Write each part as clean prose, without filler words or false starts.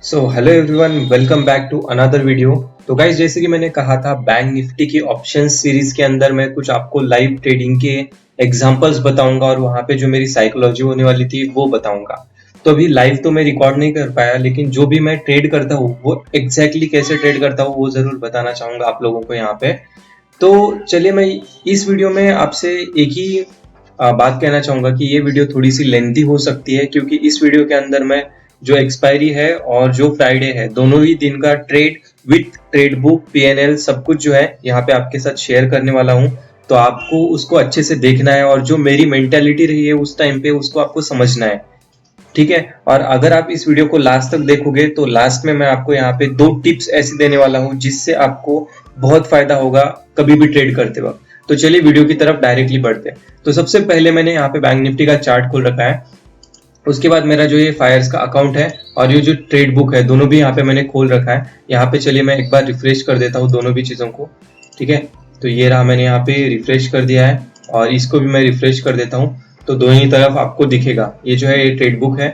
So hello everyone, welcome back to another video. तो guys, जैसे कि मैंने कहा था, बैंक निफ्टी की ऑप्शन सीरीज के अंदर मैं कुछ आपको लाइव ट्रेडिंग के एग्जांपल्स बताऊंगा और वहां पे जो मेरी साइकोलॉजी होने वाली थी वो बताऊंगा। तो अभी लाइव तो मैं रिकॉर्ड नहीं कर पाया, लेकिन जो भी मैं ट्रेड करता हूँ वो एग्जैक्टली कैसे ट्रेड करता हूँ वो जरूर बताना चाहूंगा आप लोगों को यहाँ पे। तो चलिए, मैं इस वीडियो में आपसे एक ही बात कहना चाहूंगा कि ये वीडियो थोड़ी सी लेंथी हो सकती है, क्योंकि इस वीडियो के अंदर मैं जो एक्सपायरी है और जो फ्राइडे है दोनों ही दिन का trade with trade book PNL सब कुछ जो है यहाँ पे आपके साथ शेयर करने वाला हूँ। तो आपको उसको अच्छे से देखना है और जो मेरी मेंटेलिटी रही है उस टाइम पे उसको आपको समझना है, ठीक है। और अगर आप इस वीडियो को लास्ट तक देखोगे तो लास्ट में मैं आपको यहाँ पे 2 टिप्स ऐसी देने वाला हूँ जिससे आपको बहुत फायदा होगा कभी भी ट्रेड करते वक्त। तो चलिए वीडियो की तरफ डायरेक्टली बढ़ते हैं। तो सबसे पहले मैंने यहाँ पे बैंक निफ्टी का चार्ट खोल रखा है। उसके बाद मेरा जो ये फायर्स का अकाउंट है और ये जो ट्रेड बुक है दोनों भी यहाँ पे मैंने खोल रखा है। यहाँ पे चलिए मैं एक बार रिफ्रेश कर देता हूँ दोनों भी चीजों को, ठीक है। तो ये रहा, मैंने यहाँ पे रिफ्रेश कर दिया है और इसको भी मैं रिफ्रेश कर देता हूँ। तो दोनों ही तरफ आपको दिखेगा ये जो है ये ट्रेड बुक है।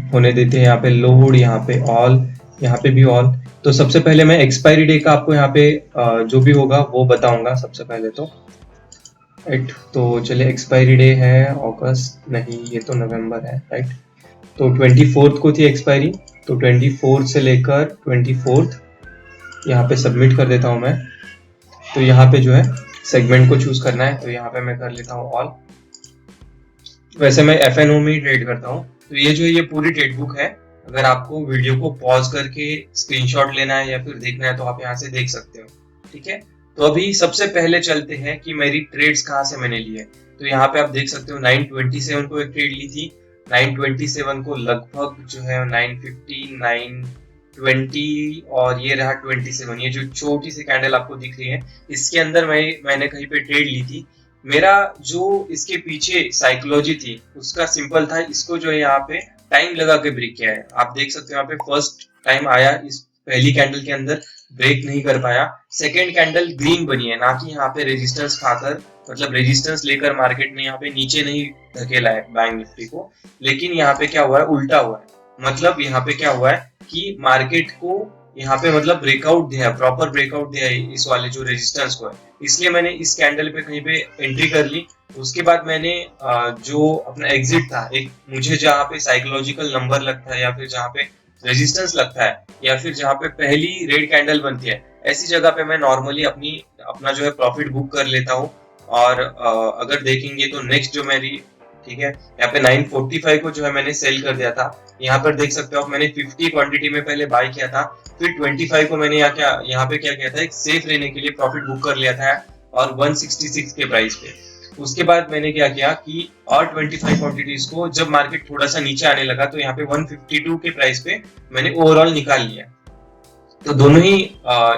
होने देते हैं यहाँ पे लोड, यहाँ पे ऑल, यहाँ पे भी ऑल। तो सबसे पहले मैं एक्सपायरी डे का आपको यहाँ पे जो भी होगा वो बताऊंगा सबसे पहले तो। राइट, तो चलिए एक्सपायरी डे है अगस्त, नहीं ये तो नवंबर है, राइट। तो 24 को थी एक्सपायरी, तो 24 से लेकर 24 यहाँ पे सबमिट कर देता हूँ मैं। तो यहाँ पे जो है सेगमेंट को चूज करना है, तो यहाँ पे मैं कर लेता हूँ ऑल। वैसे मैं एफएनओ में ही ट्रेड करता हूँ। तो ये जो है ये पूरी ट्रेड बुक है। अगर आपको वीडियो को पॉज करके स्क्रीनशॉट लेना है या फिर देखना है तो आप यहाँ से देख सकते हो, ठीक है। तो अभी सबसे पहले चलते हैं कि मेरी ट्रेड्स कहाँ से मैंने ली है। तो यहाँ पे आप देख सकते हो 927 को एक ट्रेड ली थी। 927 को लगभग जो है 950, 920 और ये रहा 27। ये जो छोटी सी कैंडल आपको दिख रही है इसके अंदर मैंने कहीं पे ट्रेड ली थी। मेरा जो इसके पीछे साइकोलॉजी थी उसका सिंपल था, इसको जो है यहाँ पे टाइम लगा के ब्रेक किया है। आप देख सकते हो यहाँ पे फर्स्ट टाइम आया, इस पहली कैंडल के अंदर ब्रेक नहीं कर पाया। सेकेंड कैंडल ग्रीन बनी है, ना कि यहाँ पे रेजिस्टेंस खाकर, मतलब रेजिस्टेंस लेकर मार्केट ने यहाँ पे नीचे नहीं धकेला है बैंक निफ्टी को। लेकिन यहाँ पे क्या हुआ है, उल्टा हुआ है। मतलब यहाँ पे क्या हुआ है कि मार्केट को यहाँ पे मतलब ब्रेकआउट दिया, प्रॉपर ब्रेकआउट दिया है इस वाले जो रेजिस्टेंस को है। इसलिए मैंने इस कैंडल पे कहीं पे एंट्री कर ली। उसके बाद मैंने जो अपना एग्जिट था, एक मुझे जहाँ पे साइकोलॉजिकल नंबर लगता है या फिर जहाँ पे रेजिस्टेंस लगता है या फिर जहाँ पे पहली रेड कैंडल बनती है, ऐसी जगह पे मैं नॉर्मली अपना जो है प्रॉफिट बुक कर लेता हूँ। और अगर देखेंगे तो नेक्स्ट जो मेरी, ठीक है, यहाँ पे 945 को जो है मैंने सेल कर दिया था। यहाँ पर देख सकते हो आप, मैंने 50 क्वांटिटी में पहले बाय किया था, फिर 25 को मैंने यहाँ पे क्या किया था, एक सेफ रहने के लिए प्रॉफिट बुक कर लिया था और 166 के प्राइस पे। उसके बाद मैंने क्या किया कि और 25 क्वांटिटीज को जब मार्केट थोड़ा सा नीचे आने लगा तो यहाँ पे 152 के प्राइस पे मैंने ओवरऑल निकाल लिया। तो दोनों ही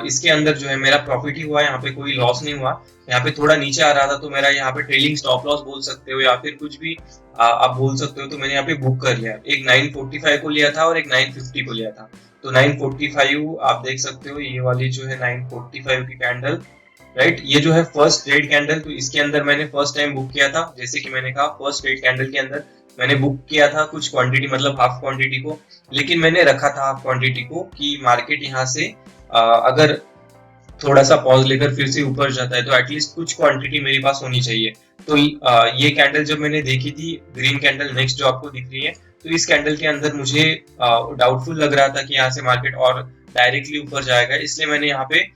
इसके अंदर जो है मेरा प्रॉफिट ही हुआ, यहाँ पे कोई लॉस नहीं हुआ। यहाँ पे थोड़ा नीचे आ रहा था तो मेरा यहाँ पे ट्रेलिंग स्टॉप लॉस बोल सकते हो या फिर कुछ भी आप बोल सकते हो, तो मैंने यहाँ पे बुक कर लिया। एक 945 को लिया था और एक 950 को लिया था। तो 945 आप देख सकते हो, ये वाली जो है 945 की कैंडल, राइट, ये जो है फर्स्ट रेड कैंडल। तो इसके अंदर मैंने फर्स्ट टाइम बुक किया था, जैसे कि मैंने कहा फर्स्ट रेड कैंडल के अंदर मैंने बुक किया था कुछ क्वांटिटी, मतलब हाफ क्वांटिटी को। लेकिन मैंने रखा था हाफ क्वांटिटी को कि मार्केट यहाँ से अगर थोड़ा सा पॉज लेकर फिर से ऊपर जाता है तो एटलीस्ट कुछ क्वांटिटी मेरे पास होनी चाहिए। तो ये कैंडल जब मैंने देखी थी, ग्रीन कैंडल नेक्स्ट जो आपको दिख रही है, तो इस कैंडल के अंदर मुझे डाउटफुल लग रहा था कि यहाँ से मार्केट और डायरेक्टली ऊपर जाएगा, इसलिए मैंने यहाँ पे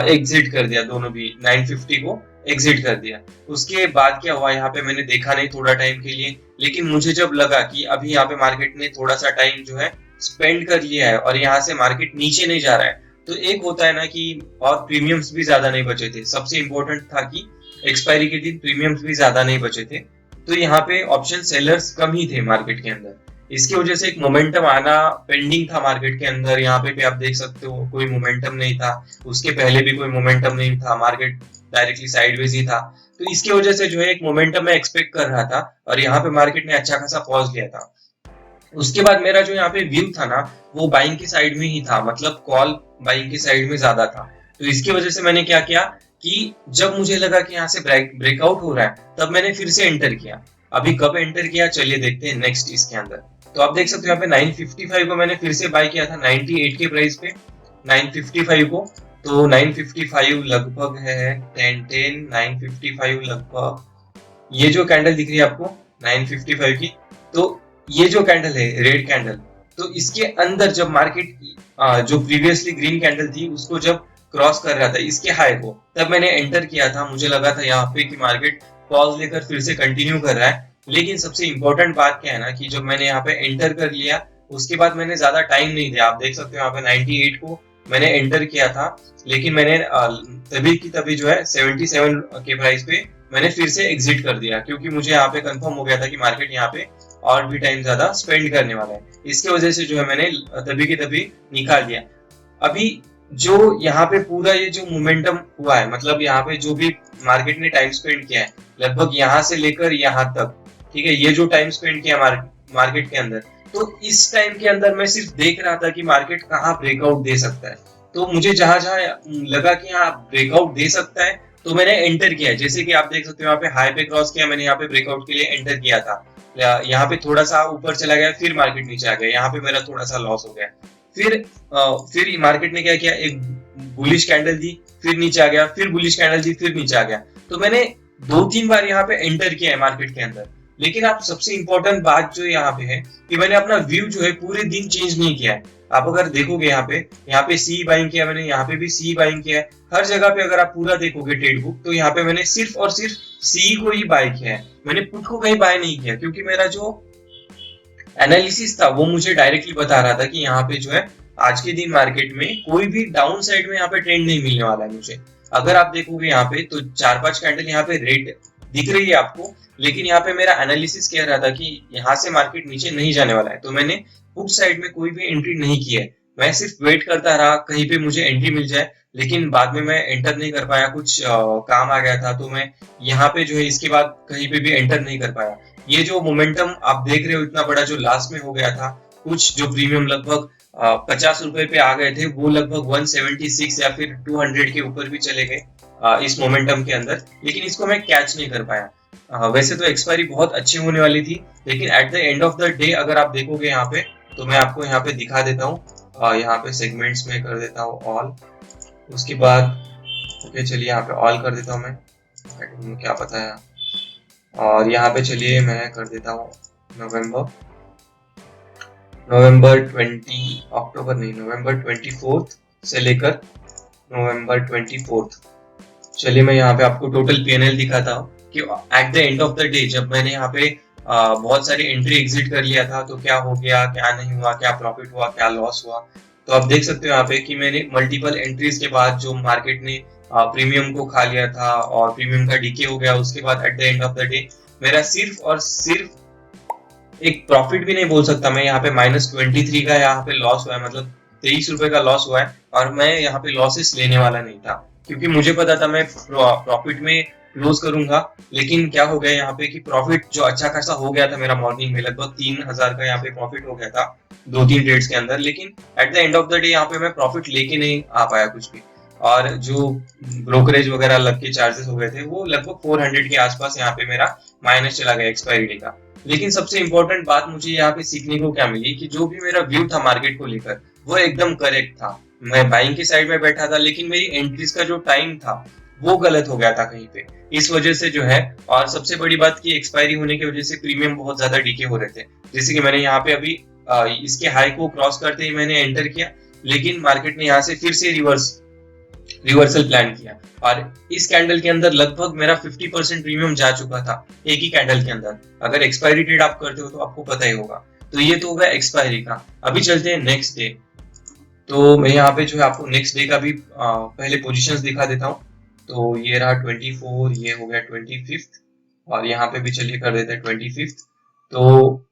एग्जिट कर दिया, दोनों भी 950 को एग्जिट कर दिया। उसके बाद क्या हुआ, यहाँ पे मैंने देखा नहीं थोड़ा टाइम के लिए, लेकिन मुझे जब लगा कि अभी यहाँ पे मार्केट ने थोड़ा सा टाइम जो है स्पेंड कर लिया है और यहाँ से मार्केट नीचे नहीं जा रहा है, तो एक होता है ना कि और प्रीमियम्स भी ज्यादा नहीं बचे थे। सबसे इंपॉर्टेंट था कि एक्सपायरी के दिन प्रीमियम्स भी ज्यादा नहीं बचे थे, तो यहाँ पे ऑप्शन सेलर्स कम ही थे मार्केट के अंदर। इसकी वजह से एक मोमेंटम आना पेंडिंग था मार्केट के अंदर। यहाँ पे भी आप देख सकते हो कोई मोमेंटम नहीं था, उसके पहले भी कोई मोमेंटम नहीं था, मार्केट डायरेक्टली साइडवेज ही था। तो इसकी वजह से जो है एक मोमेंटम मैं एक्सपेक्ट कर रहा था और यहाँ पे मार्केट ने अच्छा खासा पॉज लिया था। उसके बाद मेरा जो यहाँ पे व्यू था ना वो बाइंग की साइड में ही था, मतलब कॉल बाइंग की साइड में ज्यादा था। तो इसकी वजह से मैंने क्या किया कि जब मुझे लगा कि यहाँ से ब्रेकआउट हो रहा है तब मैंने फिर से एंटर किया। अभी कब एंटर किया चलिए देखते हैं नेक्स्ट इसके अंदर। तो आप देख सकते हो यहाँ पे 955 को मैंने फिर से बाय किया था 98 के प्राइस पे, 955 को। तो 955 लगभग है 10 955 लगभग, ये जो कैंडल दिख रही है आपको 955 की, तो ये जो कैंडल है रेड कैंडल, तो इसके अंदर जब मार्केट जो प्रीवियसली ग्रीन कैंडल थी उसको जब क्रॉस कर रहा था इसके हाई को, तब मैंने एंटर किया था। मुझे लगा था यहाँ पे कि मार्केट पॉज लेकर फिर से कंटिन्यू कर रहा है। लेकिन सबसे इंपॉर्टेंट बात क्या है ना, कि जब मैंने यहाँ पे एंटर कर लिया उसके बाद मैंने ज्यादा टाइम नहीं दिया। आप देख सकते हो यहाँ पे 98 को मैंने एंटर किया था, लेकिन मैंने तभी की तभी जो है 77 के प्राइस पे मैंने फिर से एग्जिट कर दिया, क्योंकि मुझे यहाँ पे कंफर्म हो गया था कि मार्केट यहाँ पे और भी टाइम ज्यादा स्पेंड करने वाला है। इसके वजह से जो है मैंने तभी की तभी निकाल दिया। अभी जो यहाँ पे पूरा ये जो मोमेंटम हुआ है, मतलब यहाँ पे जो भी मार्केट ने टाइम स्पेंड किया है लगभग यहाँ से लेकर यहाँ तक, ठीक है, ये जो टाइम स्पेंड किया मार्केट के अंदर, तो इस टाइम के अंदर मैं सिर्फ देख रहा था कि मार्केट कहाँ ब्रेकआउट दे सकता है। तो मुझे जहां जहां लगा कि यहाँ ब्रेकआउट दे सकता है तो मैंने एंटर किया। जैसे कि आप देख सकते हो यहाँ पे हाई पे क्रॉस किया, मैंने यहाँ पे ब्रेकआउट के लिए एंटर किया था। यहाँ पे थोड़ा सा ऊपर चला गया, फिर मार्केट नीचे आ गया, यहाँ पे मेरा थोड़ा सा लॉस हो गया। फिर मार्केट ने क्या किया, एक बुलिश कैंडल दी, फिर नीचे आ गया, फिर बुलिश कैंडल दी, फिर नीचे आ गया। तो मैंने 2-3 बार यहाँ पे एंटर किया है मार्केट के अंदर। लेकिन आप सबसे इंपॉर्टेंट बात जो यहाँ पे है कि मैंने अपना व्यू जो है पूरे दिन चेंज नहीं किया है। आप अगर देखोगे यहाँ पे सी बाइंग किया मैंने, यहाँ पे भी सी बाइंग किया है। हर जगह पे अगर आप पूरा देखोगे ट्रेड बुक, तो यहाँ पे मैंने सिर्फ और सिर्फ सी को ही बाय किया है। मैंने पुट को कहीं बाय नहीं किया, क्योंकि मेरा जो एनालिसिस था वो मुझे डायरेक्टली बता रहा था कि यहाँ पे जो है आज के दिन मार्केट में कोई भी डाउन साइड में यहाँ पे ट्रेंड नहीं मिलने वाला है मुझे। अगर आप देखोगे यहाँ पे तो 4-5 कैंडल यहाँ पे रेड दिख रही है आपको, लेकिन यहाँ पे मेरा एनालिसिस कह रहा था कि यहाँ से मार्केट नीचे नहीं जाने वाला है। तो मैंने पुट साइड में कोई भी एंट्री नहीं की है, मैं सिर्फ वेट करता रहा कहीं पे मुझे एंट्री मिल जाए। लेकिन बाद में मैं एंटर नहीं कर पाया, कुछ काम आ गया था, तो मैं यहाँ पे जो है इसके बाद कहीं पे भी एंटर नहीं कर पाया। ये जो मोमेंटम आप देख रहे हो इतना बड़ा जो लास्ट में हो गया था, कुछ जो प्रीमियम लगभग 50 रुपए पे आ गए थे, वो लगभग 176 या फिर 200 के ऊपर भी चले गए इस मोमेंटम के अंदर, लेकिन इसको मैं कैच नहीं कर पाया। वैसे तो एक्सपायरी बहुत अच्छी होने वाली थी, लेकिन at the end of the day अगर आप देखोगे यहाँ पे, तो मैं आपको यहाँ पे दिखा देता हूँ। यहाँ पे सेगमेंट्स में कर देता हूँ ऑल, उसके बाद ओके चलिए यहाँ पे ऑल कर देता हूँ मैं, क्या पता है। और यहाँ पे चलिए मैं कर देता हूँ नवंबर 20 अक्टूबर नहीं, नवंबर 24 से लेकर नवंबर 24। चलिए मैं यहाँ पे आपको टोटल पीएनएल दिखाता हूँ कि at the end of the day जब मैंने यहाँ पे बहुत सारी एंट्री एग्जिट कर लिया था, तो क्या हो गया, क्या नहीं हुआ, क्या प्रॉफिट हुआ, क्या लॉस हुआ। तो आप देख सकते हो यहाँ पे कि मैंने मल्टीपल एंट्रीज के बाद जो मार्केट ने प्रीमियम को खा लिया था और प्रीमियम का डीके हो गया, उसके बाद at the end of the day मेरा सिर्फ और सिर्फ एक प्रॉफिट भी नहीं बोल सकता मैं, यहाँ पे -23 का यहाँ पे लॉस हुआ है, मतलब 23 रुपए का लॉस हुआ है। और मैं यहाँ पे लॉसेस लेने वाला नहीं था, क्योंकि मुझे पता था मैं प्रॉफिट में क्लोज करूंगा। लेकिन क्या हो गया यहाँ पे कि प्रॉफिट जो अच्छा खासा हो गया था मेरा मॉर्निंग में, लगभग 3000 का यहाँ पे प्रॉफिट हो गया था 2-3 ट्रेड्स के अंदर। लेकिन at the end of the day यहाँ पे मैं प्रॉफिट लेके नहीं आ पाया कुछ भी, और जो ब्रोकरेज वगैरह लग के चार्जेस हो गए थे वो लगभग 400 के आसपास यहाँ पे मेरा माइनस चला गया एक्सपायरी डे का। लेकिन सबसे इंपॉर्टेंट बात मुझे यहाँ पे सीखने को क्या मिली कि जो भी मेरा व्यू था मार्केट को लेकर वो एकदम करेक्ट था। मैं बाइंग की साइड में बैठा था, लेकिन मेरी एंट्रीज का जो टाइम था वो गलत हो गया था कहीं पे, इस वजह से जो है। और सबसे बड़ी बात की एक्सपायरी होने की वजह से प्रीमियम बहुत ज्यादा डीके हो रहे थे। जैसे कि मैंने यहाँ पे अभी इसके हाई को क्रॉस करते ही मैंने एंटर किया, लेकिन मार्केट ने यहाँ से फिर से रिवर्सल प्लान किया, और इस कैंडल के अंदर लगभग मेरा 50% प्रीमियम जा चुका था एक ही कैंडल के अंदर। अगर एक्सपायरी ट्रेड आप करते हो तो आपको पता ही होगा। तो ये तो होगा एक्सपायरी का। अभी चलते हैं नेक्स्ट डे। तो मैं यहाँ पे जो है आपको नेक्स्ट डे का भी पहले पोजीशंस दिखा देता हूँ। तो ये रहा 24, ये हो गया 25, और यहाँ पे भी चलिए कर देते हैं 25। तो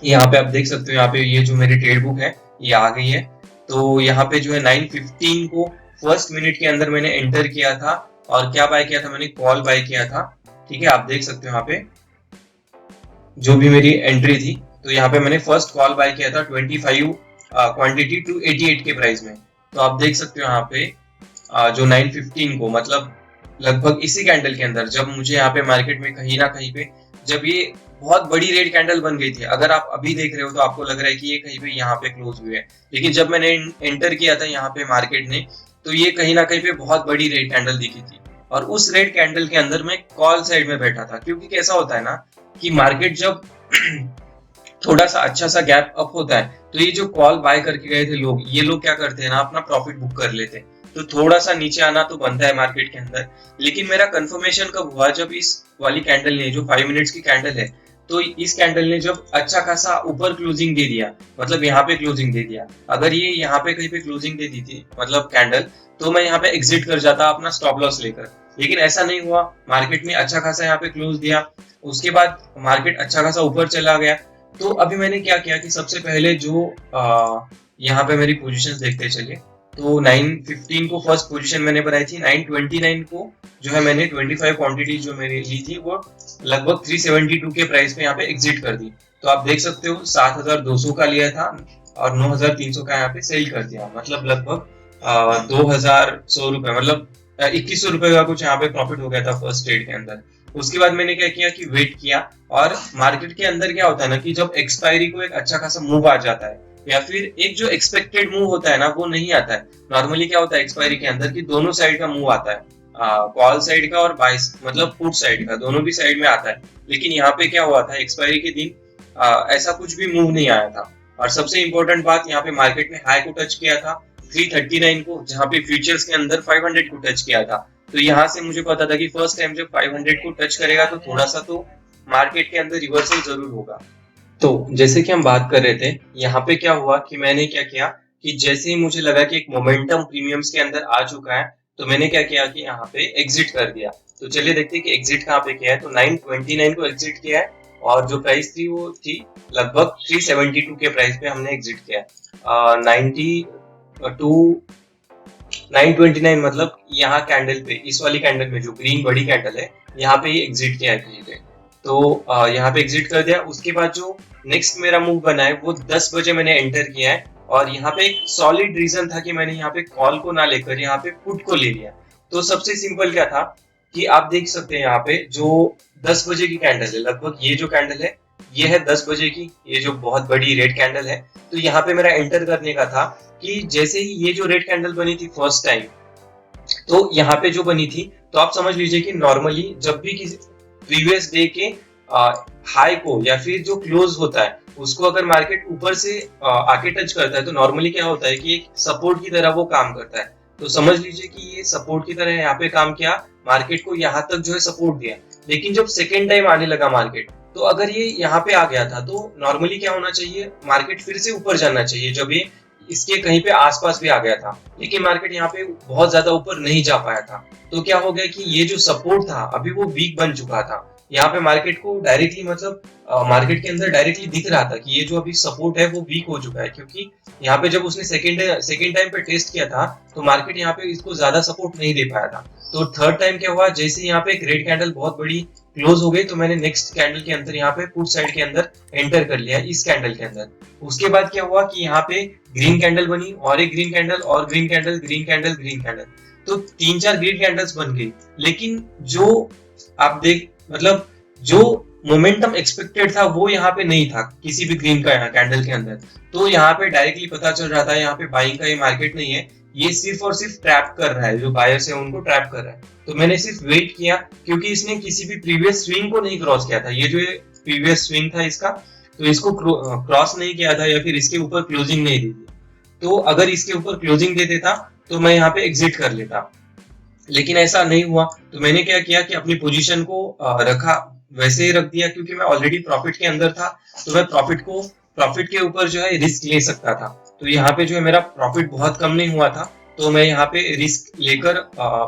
यहाँ पे आप देख सकते हो, यहाँ पे ये जो मेरी ट्रेड बुक है ये आ गई है। तो यहाँ पे जो है 9:15 को फर्स्ट मिनट के अंदर मैंने एंटर किया था, और क्या बाय किया था मैंने, कॉल बाय किया था। ठीक है, आप देख सकते हो यहाँ पे जो भी मेरी एंट्री थी। तो यहाँ पे मैंने फर्स्ट कॉल बाय किया था 25 क्वांटिटी 288 के प्राइस में। तो आप देख सकते हो यहाँ पे जो 9:15 को, मतलब लगभग इसी कैंडल के अंदर जब मुझे यहाँ पे मार्केट में कहीं ना कहीं पे जब ये बहुत बड़ी रेड कैंडल बन गई थी, अगर आप अभी देख रहे हो तो आपको लग रहा है कि ये कहीं पे यहाँ पे क्लोज हुई है, लेकिन जब मैंने एंटर किया था यहाँ पे मार्केट ने, तो ये कहीं ना कहीं पे बहुत बड़ी रेड कैंडल दिखी थी, और उस रेड कैंडल के अंदर मैं कॉल साइड में बैठा था। क्योंकि कैसा होता है ना कि मार्केट जब थोड़ा सा अच्छा सा गैप अप होता है, तो ये जो कॉल बाय करके गए थे लोग, ये लोग क्या करते हैं ना, अपना प्रॉफिट बुक कर लेते हैं। तो थोड़ा सा नीचे आना तो बनता है मार्केट के अंदर, लेकिन मेरा कंफर्मेशन कब हुआ, जब इस वाली कैंडल ने, जो 5 मिनट्स की कैंडल है, तो इस कैंडल ने जब अच्छा खासा ऊपर क्लोजिंग दे दिया, मतलब यहाँ पे क्लोजिंग दे दिया। अगर ये यहाँ पे कहीं पे क्लोजिंग दे दी थी मतलब कैंडल, तो मैं यहाँ पे एग्जिट कर जाता अपना स्टॉप लॉस लेकर, लेकिन ऐसा नहीं हुआ। मार्केट ने अच्छा खासा यहाँ पे क्लोज दिया, उसके बाद मार्केट अच्छा खासा ऊपर चला गया। तो अभी मैंने क्या किया कि सबसे पहले जो यहाँ पे मेरी पोजीशंस देखते चलिए, तो 915 को फर्स्ट पोजीशन मैंने बनाई थी, 929 को जो है मैंने 25 क्वांटिटी जो मैंने ली थी वो लगभग 372 के प्राइस पे यहाँ पे एग्जिट कर दी। तो आप देख सकते हो 7200 का लिया था और 9300 का यहाँ पे सेल कर दिया, मतलब लगभग 2100 रुपए, मतलब 2100 रुपए का कुछ यहाँ पे प्रॉफिट हो गया था फर्स्ट ट्रेड के अंदर। उसके बाद मैंने क्या किया कि वेट किया, और मार्केट के अंदर क्या होता है ना कि जब एक्सपायरी को एक अच्छा खासा मूव आ जाता है, या फिर एक जो एक्सपेक्टेड मूव होता है ना वो नहीं आता है। नॉर्मली क्या होता है एक्सपायरी के अंदर कि दोनों साइड का मूव आता है, कॉल साइड का और बाय मतलब पुट साइड का, दोनों भी साइड में आता है। लेकिन यहाँ पे क्या हुआ था, एक्सपायरी के दिन ऐसा कुछ भी मूव नहीं आया था। और सबसे इंपॉर्टेंट बात, यहाँ पे मार्केट में हाई को टच किया था 339 को, जहाँ पे फ्यूचर्स के अंदर 500 को टच किया था। तो यहाँ से मुझे पता था कि फर्स्ट टाइम जब 500 को टच करेगा तो थोड़ा सा तो मार्केट के अंदर रिवर्सल जरूर होगा। तो जैसे कि हम बात कर रहे थे, यहाँ पे क्या हुआ कि मैंने क्या किया कि जैसे ही मुझे लगा कि एक मोमेंटम प्रीमियम्स के अंदर आ चुका है, तो मैंने क्या किया कि यहाँ पे एग्जिट कर दिया। तो चलिए देखते हैं कि एग्जिट कहाँ पे किया है। तो 929 को एग्जिट किया है, और जो प्राइस थी वो थी लगभग 372 के प्राइस पे हमने एग्जिट किया है। 929 मतलब यहाँ कैंडल पे, इस वाली कैंडल में जो ग्रीन बड़ी कैंडल है, यहाँ पे ये एग्जिट किया है कहीं पे। तो यहाँ पे एग्जिट कर दिया। उसके बाद जो नेक्स्ट मेरा मूव बना है वो 10 बजे मैंने एंटर किया है, और यहाँ पे एक सॉलिड रीजन था कि मैंने यहाँ पे कॉल को ना लेकर यहाँ पे पुट को ले लिया। तो सबसे सिंपल क्या था कि आप देख सकते हैं यहाँ पे जो 10 बजे की कैंडल है, लगभग ये जो कैंडल है ये है 10 बजे की, ये जो बहुत बड़ी रेड कैंडल है। तो यहाँ पे मेरा एंटर करने का था कि जैसे ही ये जो रेड कैंडल बनी थी फर्स्ट टाइम, तो यहाँ पे जो बनी थी, तो आप समझ लीजिए कि नॉर्मली जब भी किसी प्रीवियस डे के हाई को या फिर जो क्लोज होता है उसको अगर मार्केट ऊपर से आके टच करता है, तो नॉर्मली क्या होता है कि एक सपोर्ट की तरह वो काम करता है। तो समझ लीजिए कि ये सपोर्ट की तरह यहाँ पे काम किया, मार्केट को यहाँ तक जो है सपोर्ट दिया। लेकिन जब सेकेंड टाइम आने लगा मार्केट, तो अगर ये यहाँ पे आ गया था, तो नॉर्मली क्या होना चाहिए, मार्केट फिर से ऊपर जाना चाहिए जब ये इसके कहीं पे आसपास भी आ गया था। लेकिन मार्केट यहाँ पे बहुत ज्यादा ऊपर नहीं जा पाया था। तो क्या हो गया कि ये जो सपोर्ट था अभी वो वीक बन चुका था। यहाँ पे मार्केट को डायरेक्टली मतलब मार्केट के अंदर डायरेक्टली दिख रहा था कि ये जो अभी सपोर्ट है वो वीक हो चुका है, क्योंकि यहाँ पे जब उसने सेकेंड टाइम पे टेस्ट किया था तो मार्केट यहाँ पे इसको ज्यादा सपोर्ट नहीं दे पाया था। तो थर्ड टाइम क्या हुआ, जैसे यहाँ पे एक रेड कैंडल बहुत बड़ी क्लोज हो गई, तो मैंने नेक्स्ट कैंडल के अंदर यहाँ पे पुट साइड के अंदर एंटर कर लिया इस कैंडल के अंदर। उसके बाद क्या हुआ कि यहाँ पे ग्रीन कैंडल बनी, और एक ग्रीन कैंडल, और green candle, green candle, green candle, तो 3-4 ग्रीन कैंडल्स बन गई। लेकिन जो आप देख मतलब जो मोमेंटम एक्सपेक्टेड था वो यहाँ पे नहीं था किसी भी ग्रीन का यहाँ कैंडल के अंदर। तो यहाँ पे डायरेक्टली पता चल रहा था यहाँ पे बाइंग का ये मार्केट नहीं है, ये सिर्फ और सिर्फ ट्रैप कर रहा है, जो बायर्स है उनको ट्रैप कर रहा है। तो मैंने सिर्फ वेट किया, क्योंकि इसने किसी भी प्रीवियस स्विंग को नहीं क्रॉस किया था। ये जो प्रीवियस स्विंग था इसका, तो इसको क्रॉस नहीं किया था या फिर इसके ऊपर क्लोजिंग नहीं दी थी। तो अगर इसके ऊपर क्लोजिंग दे देता तो मैं यहाँ पे एग्जिट कर लेता, लेकिन ऐसा नहीं हुआ। तो मैंने क्या किया कि अपनी पोजीशन को रखा, वैसे ही रख दिया, क्योंकि मैं ऑलरेडी प्रॉफिट के अंदर था। तो मैं प्रॉफिट के ऊपर जो है रिस्क ले सकता था। तो यहाँ पे जो है मेरा प्रॉफिट बहुत कम नहीं हुआ था, तो मैं यहाँ पे रिस्क लेकर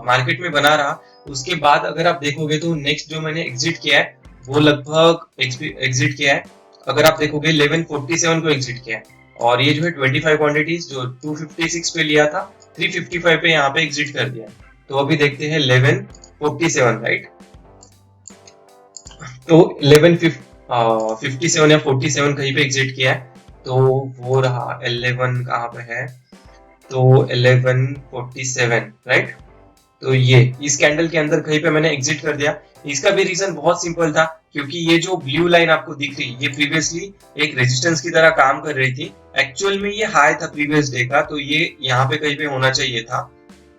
मार्केट में बना रहा। उसके बाद अगर आप देखोगे तो नेक्स्ट जो मैंने एग्जिट किया है वो लगभग एग्जिट किया है, अगर आप देखोगे 1147 को एग्जिट किया है, और ये जो है 25 क्वांटिटीज जो 256 पे लिया था 355 पे यहाँ पे एग्जिट कर दिया। तो अभी देखते हैं 1147, राइट। तो 1157 या 47 कहीं पे एग्जिट किया है, तो वो रहा 11 कहाँ पे है, तो 1147, राइट। तो ये इस कैंडल के अंदर कहीं पे मैंने एग्जिट कर दिया। इसका भी रीजन बहुत सिंपल था क्योंकि ये जो ब्लू लाइन आपको दिख रही है ये प्रीवियसली एक रेजिस्टेंस की तरह काम कर रही थी। एक्चुअल में ये हाई था प्रीवियस डे का, तो ये यहाँ पे कहीं पे होना चाहिए था।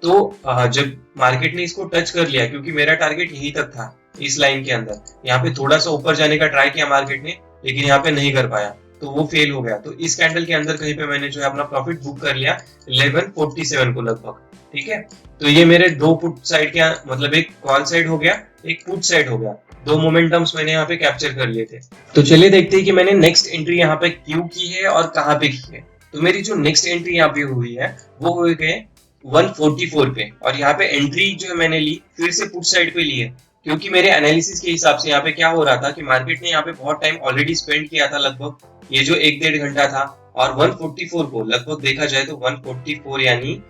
तो जब मार्केट ने इसको टच कर लिया, क्योंकि मेरा टारगेट यही तक था इस लाइन के अंदर, यहाँ पे थोड़ा सा ऊपर जाने का ट्राई किया मार्केट ने, लेकिन यहाँ पे नहीं कर पाया, तो वो फेल हो गया। तो इस कैंडल के अंदर कहीं पे मैंने जो है अपना प्रॉफिट बुक कर लिया 1147 को लगभग। ठीक है, तो ये मेरे दो पुट साइड के, मतलब एक कॉल साइड हो गया, एक पुट साइड हो गया, दो मोमेंटम्स मैंने यहाँ पे कैप्चर कर लिए थे। तो चलिए देखते हैं कि मैंने नेक्स्ट एंट्री यहाँ पे क्यों की है और कहाँ पे की है। तो मेरी जो नेक्स्ट एंट्री यहाँ पे हुई है वो हो गए 144 पे, और यहाँ पे एंट्री जो है मैंने ली फिर से पुट साइड पे ली है, क्योंकि मेरे एनालिसिस के हिसाब से यहाँ पे क्या हो रहा था कि मार्केट ने यहाँ पे बहुत टाइम ऑलरेडी स्पेंड किया था, लगभग ये जो 1-1.5 घंटा था, और 144 को लगभग देखा जाए तो 144 यानी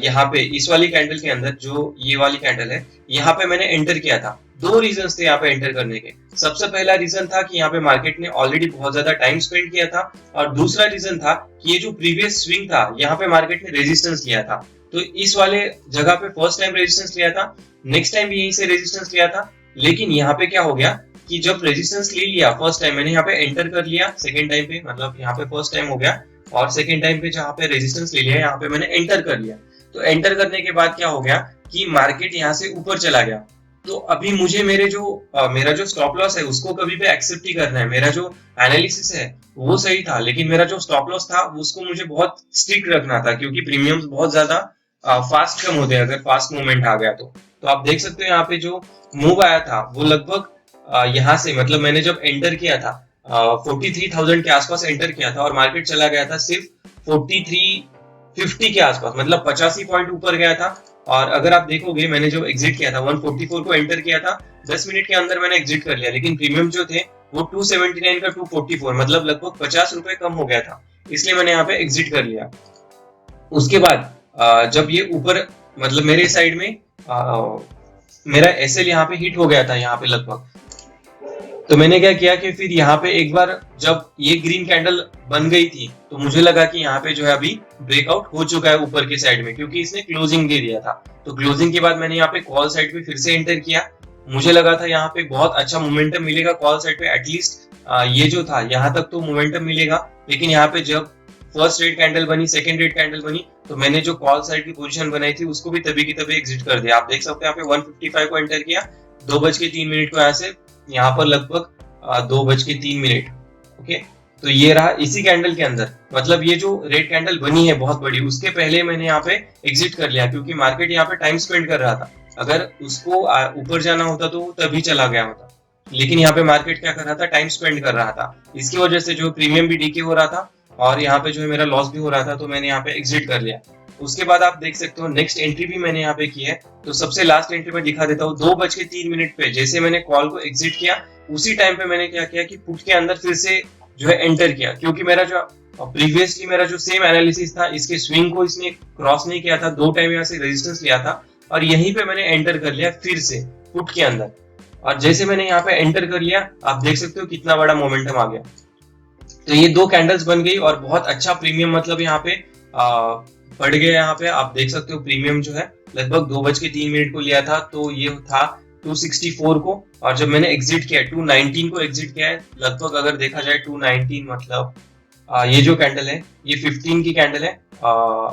यहाँ पे इस वाली कैंडल के अंदर जो ये वाली कैंडल है, यहाँ पे मैंने एंटर किया था। दो रीजंस थे यहाँ पे एंटर करने के। सबसे पहला रीजन था कि यहाँ पे मार्केट ने ऑलरेडी बहुत ज्यादा टाइम स्पेंड किया था, और दूसरा रीजन था कि ये जो प्रीवियस स्विंग था यहाँ पे मार्केट ने रेजिस्टेंस लिया था, तो इस वाले जगह पे फर्स्ट टाइम रेजिस्टेंस लिया था, नेक्स्ट टाइम भी यहीं से रेजिस्टेंस लिया था। लेकिन यहाँ पे क्या हो गया कि जब रेजिस्टेंस ले लिया फर्स्ट टाइम, मैंने यहाँ पे एंटर कर लिया, सेकेंड टाइम पे मतलब यहाँ पे फर्स्ट टाइम हो गया, और सेकेंड टाइम पे जहाँ पे रेजिस्टेंस ले लिया यहाँ पे मैंने एंटर कर लिया। तो एंटर करने के बाद क्या हो गया कि मार्केट यहाँ से ऊपर चला गया। तो अभी मुझे मेरा जो स्टॉप लॉस है उसको कभी भी एक्सेप्ट ही करना है। मेरा जो एनालिसिस है वो सही था, लेकिन मेरा जो स्टॉप लॉस था उसको मुझे बहुत स्ट्रिक्ट रखना था, क्योंकि प्रीमियम्स बहुत ज्यादा फास्ट कम होते हैं अगर फास्ट मूवमेंट आ गया तो आप देख सकते हो यहाँ पे जो मूव आया था वो लगभग यहाँ से, मतलब मैंने जब एंटर किया था 43,000 के आसपास एंटर किया था, और मार्केट चला गया था सिर्फ 4350 के आसपास, मतलब 85 पॉइंट ऊपर गया था। और अगर आप देखोगे मैंने जो एग्जिट किया था 144 को एंटर किया था, 10 मिनट के अंदर मैंने एग्जिट कर लिया, लेकिन प्रीमियम जो थे वो 279 का 244, मतलब लगभग 50 रुपए कम हो गया था, इसलिए मैंने यहाँ पे एग्जिट कर लिया। उसके बाद जब ये ऊपर, मतलब मेरे साइड में मेरा एसएल यहाँ पे हिट हो गया था यहाँ पे लगभग, तो मैंने क्या किया कि फिर यहाँ पे एक बार जब ये ग्रीन कैंडल बन गई थी तो मुझे लगा कि यहाँ पे जो है अभी ब्रेकआउट हो चुका है ऊपर की साइड में, क्योंकि इसने क्लोजिंग दे दिया था। तो क्लोजिंग के बाद मैंने यहाँ पे कॉल साइड पे फिर से एंटर किया। मुझे लगा था यहाँ पे बहुत अच्छा मोमेंटम मिलेगा कॉल साइड पे, एटलीस्ट ये जो था यहाँ तक तो मोमेंटम मिलेगा। लेकिन यहाँ पे जब फर्स्ट रेड कैंडल बनी, सेकंड रेड कैंडल बनी, तो मैंने जो कॉल साइड की पोजीशन बनाई थी उसको भी तभी की तभी एग्जिट कर दिया। आप देख सकते हैं यहाँ पे 155 को एंटर किया, 2:03 को यहाँ से यहाँ पर लगभग 2:03। ओके, तो ये रहा इसी कैंडल के अंदर, मतलब ये जो रेड कैंडल बनी है बहुत बड़ी, उसके पहले मैंने यहाँ पे एग्जिट कर लिया, क्योंकि मार्केट यहाँ पे टाइम स्पेंड कर रहा था। अगर उसको ऊपर जाना होता तो तभी चला गया होता, लेकिन यहाँ पे मार्केट क्या कर रहा था, टाइम स्पेंड कर रहा था। इसकी वजह से जो प्रीमियम भी डीके हो रहा था और यहाँ पे जो है मेरा लॉस भी हो रहा था, तो मैंने यहाँ पे एग्जिट कर लिया। उसके बाद आप देख सकते हो नेक्स्ट एंट्री भी मैंने यहाँ पे की है। तो सबसे लास्ट एंट्री में दिखा देता हूँ, 2:03 पे जैसे मैंने कॉल को एग्जिट किया, उसी टाइम पे मैंने क्या किया कि पुट के अंदर फिर से जो है एंटर किया, क्योंकि मेरा जो प्रीवियसली मेरा जो सेम एनालिसिस था, इसके स्विंग को इसने क्रॉस नहीं किया था, 2 टाइम यहाँ से रेजिस्टेंस लिया था, और यहीं पे मैंने एंटर कर लिया फिर से पुट के अंदर। और जैसे मैंने यहाँ पे एंटर कर लिया, आप देख सकते हो कितना बड़ा मोमेंटम आ गया। तो ये 2 कैंडल्स बन गई और बहुत अच्छा प्रीमियम, मतलब यहाँ पे बढ़ गया। यहाँ पे आप देख सकते हो प्रीमियम जो है लगभग 2:03 को लिया था, तो ये था 264 को, और जब मैंने एग्जिट किया 219 को एग्जिट किया है लगभग। अगर देखा जाए 219 मतलब ये जो कैंडल है ये 15 की कैंडल है,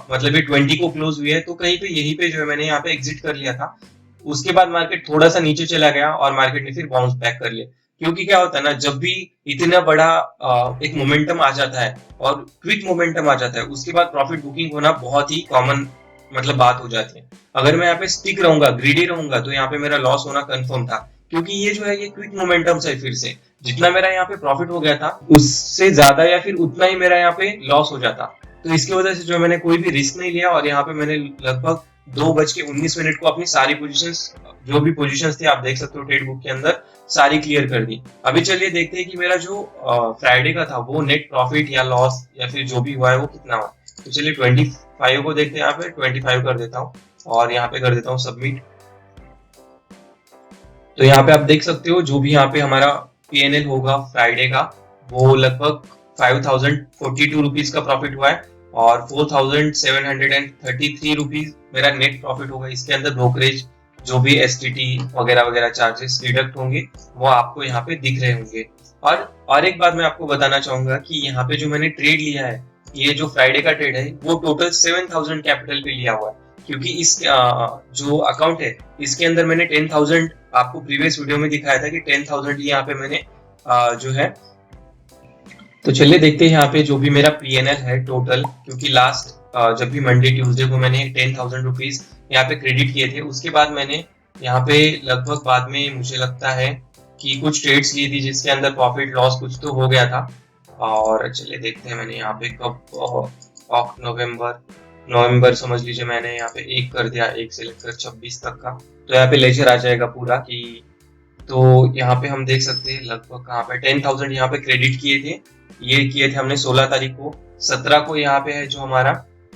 मतलब ये 20 को क्लोज हुई है, तो कहीं पे यहीं पे जो है मैंने यहाँ पे एग्जिट कर लिया था। उसके बाद मार्केट थोड़ा सा नीचे चला गया और मार्केट ने फिर बाउंस बैक कर लिया, क्योंकि क्या होता है ना, जब भी इतना बड़ा एक मोमेंटम आ जाता है और क्विक मोमेंटम आ जाता है, उसके बाद प्रॉफिट बुकिंग होना बहुत ही कॉमन मतलब बात हो जाती है। अगर मैं यहाँ पे स्टिक रहूंगा, ग्रीडी रहूंगा, तो यहाँ पे मेरा लॉस होना कंफर्म था, क्योंकि ये जो है ये क्विक मोमेंटम है। फिर से जितना मेरा यहाँ पे प्रॉफिट हो गया था उससे ज्यादा या फिर उतना ही मेरा यहाँ पे लॉस हो जाता। तो इसकी वजह से जो मैंने कोई भी रिस्क नहीं लिया, और यहाँ पे मैंने लगभग 2:19 को अपनी सारी पोजीशंस, जो भी पोजीशंस थी आप देख सकते हो ट्रेड बुक के अंदर, सारी क्लियर कर दी। अभी चलिए देखते हैं कि मेरा जो फ्राइडे का था वो नेट प्रॉफिट या लॉस या फिर जो भी हुआ है वो कितना हुआ। तो चलिए 25 को देखते हैं, यहाँ पे 25 कर देता हूँ और यहाँ पे कर देता हूँ सबमिट। तो यहाँ पे आप देख सकते हो जो भी यहाँ पे हमारा PNL होगा फ्राइडे का, वो लगभग 5042 रुपीज का प्रॉफिट हुआ है, और 4733 रुपीज मेरा नेट प्रॉफिट होगा। इसके अंदर ब्रोकरेज जो भी STT वगैरह वगैरह चार्जेस डिडक्ट होंगे वो आपको यहाँ पे दिख रहे होंगे। और एक बात मैं आपको बताना चाहूंगा कि यहाँ पे जो मैंने ट्रेड लिया है, ये जो फ्राइडे का ट्रेड है, वो टोटल 7000 कैपिटल पे लिया हुआ है, क्योंकि इस जो अकाउंट है इसके अंदर मैंने 10,000 आपको प्रीवियस वीडियो में दिखाया था कि 10,000 यहाँ पे मैंने जो है। तो चलिए देखते हैं यहाँ पे जो भी मेरा PNL है टोटल, क्योंकि लास्ट जब भी मंडे ट्यूसडे को मैंने 10,000 रुपीज यहाँ पे क्रेडिट किए थे, उसके बाद मैंने यहाँ पे लगभग बाद में मुझे लगता है कि कुछ ट्रेड्स ली थी जिसके अंदर प्रॉफिट लॉस कुछ तो हो गया था। और चलिए देखते हैं मैंने यहाँ पे कब नवंबर समझ लीजिए मैंने यहाँ पे 1 कर दिया, 1 से लेकर 26 तक का, तो यहाँ पे लेजर आ जाएगा पूरा कि, तो यहाँ पे हम देख सकते हैं लगभग कहाँ पे 10,000 यहाँ पे क्रेडिट किए थे। ये किए थे हमने 16 तारीख को। 17 को यहाँ पे है जो हमारा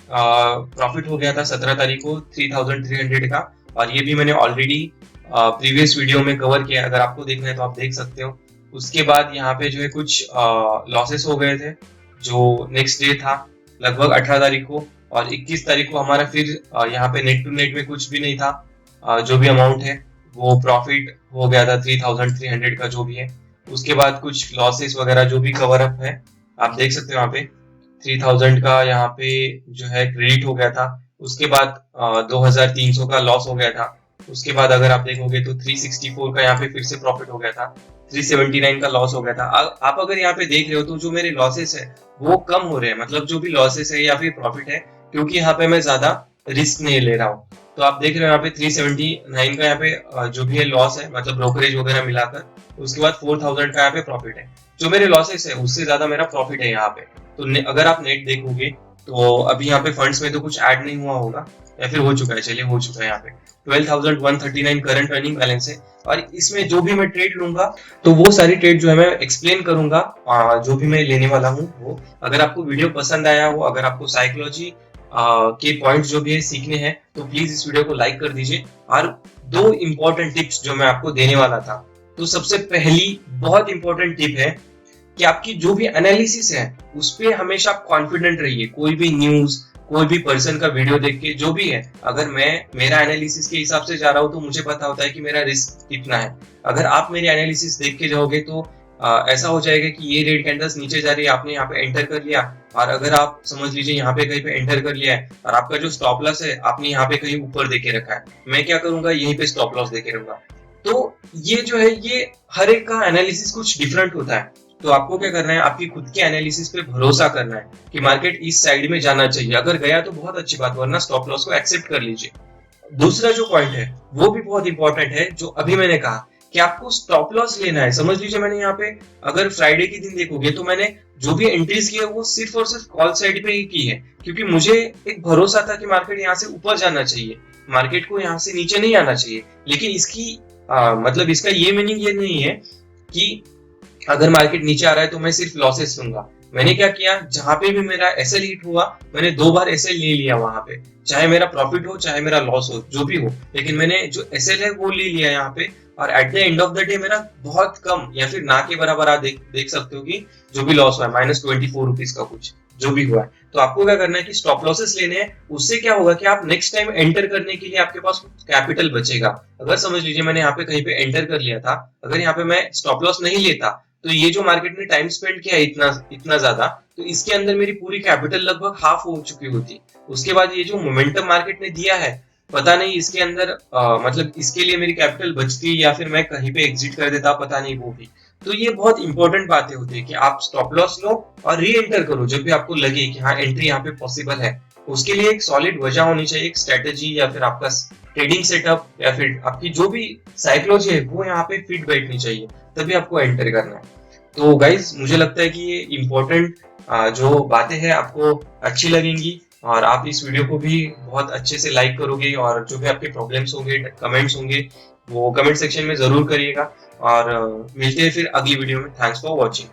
प्रॉफिट हो गया था 17 तारीख को 3,300 का, और ये भी मैंने ऑलरेडी प्रीवियस वीडियो में कवर किया, अगर आपको देखना है तो आप देख सकते हो। उसके बाद यहाँ पे जो है कुछ लॉसेस हो गए थे, जो नेक्स्ट डे था लगभग 18 तारीख को, और 21 तारीख को हमारा फिर यहाँ पे नेट टू नेट में कुछ भी नहीं था, जो भी अमाउंट है वो प्रॉफिट हो गया था 3,300 का जो भी है। उसके बाद कुछ लॉसेस वगैरह जो भी कवर अप है आप देख सकते हो, यहाँ पे 3,000 का यहाँ पे जो है क्रेडिट हो गया था। उसके बाद 2,300 का लॉस हो गया था। उसके बाद अगर आप देखोगे तो 364 का यहाँ पे फिर से प्रॉफिट हो गया था, 379 का लॉस हो गया था। आप अगर यहाँ पे देख रहे हो तो जो मेरे लॉसेस है वो कम हो रहे हैं, मतलब जो भी लॉसेस है या फिर प्रॉफिट है, क्योंकि यहाँ पे मैं ज्यादा रिस्क नहीं ले रहा हूँ। तो आप देख रहे हो यहाँ पे 379 का यहाँ पे जो भी है लॉस है, मतलब ब्रोकरेज वगैरह मिलाकर। उसके बाद 4,000 का यहाँ पे प्रॉफिट है। जो मेरे लॉसेस है उससे ज्यादा मेरा प्रॉफिट है यहाँ पे। तो अगर आप नेट देखोगे तो अभी यहाँ पे फंड्स में तो कुछ ऐड नहीं हुआ होगा, या फिर हो चुका है, चलिए हो चुका है। यहाँ पे 12,139 करंट रनिंग बैलेंस है, और इसमें जो भी मैं ट्रेड लूंगा तो वो सारी ट्रेड जो है मैं एक्सप्लेन करूंगा, जो भी मैं लेने वाला हूँ वो। अगर आपको वीडियो पसंद आया हो, अगर आपको साइकोलॉजी के पॉइंट्स जो भी है सीखने हैं, तो प्लीज इस वीडियो को लाइक कर दीजिए। और 2 इंपॉर्टेंट टिप्स जो मैं आपको देने वाला था, तो सबसे पहली बहुत इंपॉर्टेंट टिप है कि आपकी जो भी एनालिसिस है उस पर हमेशा आप कॉन्फिडेंट रहिए। कोई भी न्यूज, कोई भी पर्सन का वीडियो देख के जो भी है, अगर मैं मेरा एनालिसिस के हिसाब से जा रहा हूँ तो मुझे पता होता है कि मेरा रिस्क कितना है। अगर आप मेरी एनालिसिस देख के जाओगे तो ऐसा हो जाएगा कि ये रेड कैंडल्स नीचे जा रही है, आपने यहाँ पे एंटर कर लिया, और अगर आप समझ लीजिए यहाँ पे कहीं पे एंटर कर लिया है और आपका जो स्टॉप लॉस है आपने यहाँ पे कहीं ऊपर देके रखा है, मैं क्या करूंगा, यहीं पे स्टॉप लॉस देके रहूंगा। तो ये जो है ये हर एक का एनालिसिस कुछ डिफरेंट होता है। तो आपको क्या करना है, आपकी खुद के एनालिसिस पे भरोसा करना है कि मार्केट इस साइड में जाना चाहिए। अगर गया तो बहुत अच्छी बात, वरना स्टॉप लॉस को एक्सेप्ट कर लीजिए। दूसरा जो पॉइंट है वो भी बहुत इंपॉर्टेंट है, जो अभी मैंने कहा कि आपको स्टॉप लॉस लेना है। समझ लीजिए मैंने यहाँ पे अगर फ्राइडे के दिन देखोगे तो मैंने जो भी एंट्रीज की है वो सिर्फ और सिर्फ कॉल साइड पे ही की है, क्योंकि मुझे एक भरोसा था कि मार्केट यहाँ से ऊपर जाना चाहिए, मार्केट को यहाँ से नीचे नहीं आना चाहिए। लेकिन इसकी मतलब इसका ये मीनिंग ये नहीं है कि अगर मार्केट नीचे आ रहा है तो मैं सिर्फ लॉसेस लूंगा। मैंने क्या किया, जहां पे भी मेरा एसएल हिट हुआ मैंने 2 बार एसएल ले लिया वहां पे, चाहे मेरा प्रॉफिट हो चाहे मेरा लॉस हो, जो भी हो, लेकिन मैंने जो एसएल है वो ले लिया यहाँ पे। और at the end of the day मेरा बहुत कम या फिर ना के बराबर आप देख सकते हो कि जो भी लॉस हुआ है -24 रुपीज का कुछ जो भी हुआ है। तो आपको क्या करना है कि स्टॉप लॉसेस लेने हैं। उससे क्या होगा कि आप नेक्स्ट टाइम एंटर करने के लिए आपके पास कैपिटल बचेगा। अगर समझ लीजिए मैंने यहाँ पे कहीं पे एंटर कर लिया था, अगर यहाँ पे मैं स्टॉप लॉस नहीं लेता तो ये जो मार्केट ने टाइम स्पेंड किया है इतना ज्यादा, तो इसके अंदर मेरी पूरी कैपिटल लगभग हाफ हो चुकी होती। उसके बाद ये जो मोमेंटम मार्केट ने दिया है, पता नहीं इसके अंदर मतलब इसके लिए मेरी कैपिटल बचती या फिर मैं कहीं पे एग्जिट कर देता, पता नहीं वो भी। तो ये बहुत इंपॉर्टेंट बातें होती है कि आप स्टॉप लॉस लो और री एंटर करो जब भी आपको लगे कि हाँ एंट्री यहाँ पे पॉसिबल है। उसके लिए एक सॉलिड वजह होनी चाहिए, एक स्ट्रेटेजी या फिर आपका ट्रेडिंग सेटअप या फिर आपकी जो भी साइकोलॉजी है वो यहाँ पे फिट बैठनी चाहिए, तभी आपको एंटर करना है। तो गाइज मुझे लगता है कि ये इम्पोर्टेंट जो बातें हैं आपको अच्छी लगेंगी, और आप इस वीडियो को भी बहुत अच्छे से लाइक करोगे, और जो भी आपके प्रॉब्लम्स होंगे, कमेंट्स होंगे, वो कमेंट सेक्शन में जरूर करिएगा। और मिलते हैं फिर अगली वीडियो में। Thanks for watching.